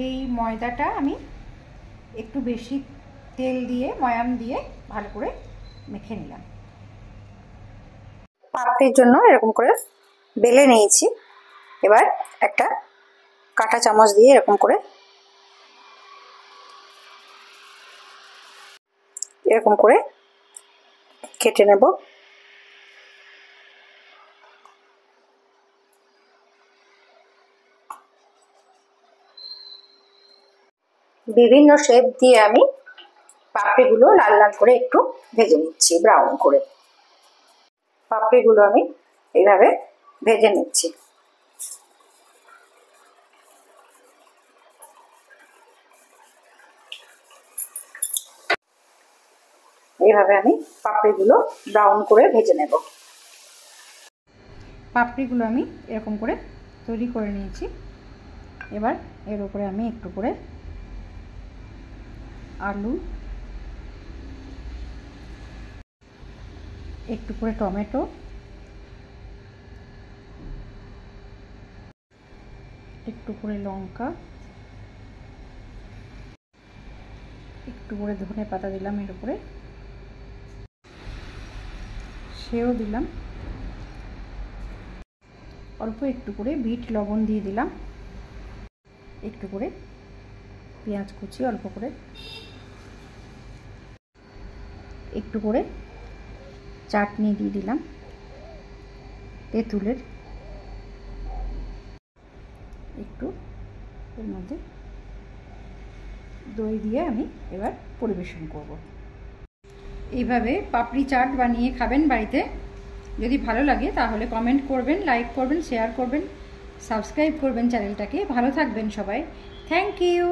এই ময়দাটা আমি একটু বেশি তেল দিয়ে ময়াম দিয়ে ভালো করে মেখে নিলাম। পাপড়ির জন্য এরকম করে বেলে নিয়েছি। এবার একটা কাঁটা চামচ দিয়ে এরকম করে কেটে নেব। বিভিন্ন শেপ দিয়ে আমি পাপড়িগুলো লাল লাল করে একটু ভেজে নিচ্ছি, ব্রাউন করে। পাপড়িগুলো আমি এইভাবে ভেজে নিচ্ছি। এইভাবে আমি পাপড়িগুলো ব্রাউন করে ভেজে নেব। পাপড়িগুলো আমি এরকম করে তৈরি করে নিয়েছি। এবার এর উপরে আমি একটু করে আলু, একটু করে টমেটো, একটু করে লঙ্কা, একটু করে ধনে পাতা দিলাম, এর উপরে সেও দিলাম, অল্প একটু করে বিট লবণ দিয়ে দিলাম, একটু করে পেঁয়াজ কুচি, অল্প করে একটু করে চাটনি দিয়ে দিলাম তেঁতুলের, একটু এর মধ্যে দই দিয়ে আমি এবার পরিবেশন করব। এইভাবে পাপড়ি চাট বানিয়ে খাবেন বাড়িতে। যদি ভালো লাগে তাহলে কমেন্ট করবেন, লাইক করবেন, শেয়ার করবেন, সাবস্ক্রাইব করবেন চ্যানেলটাকে। ভালো থাকবেন সবাই। Thank you.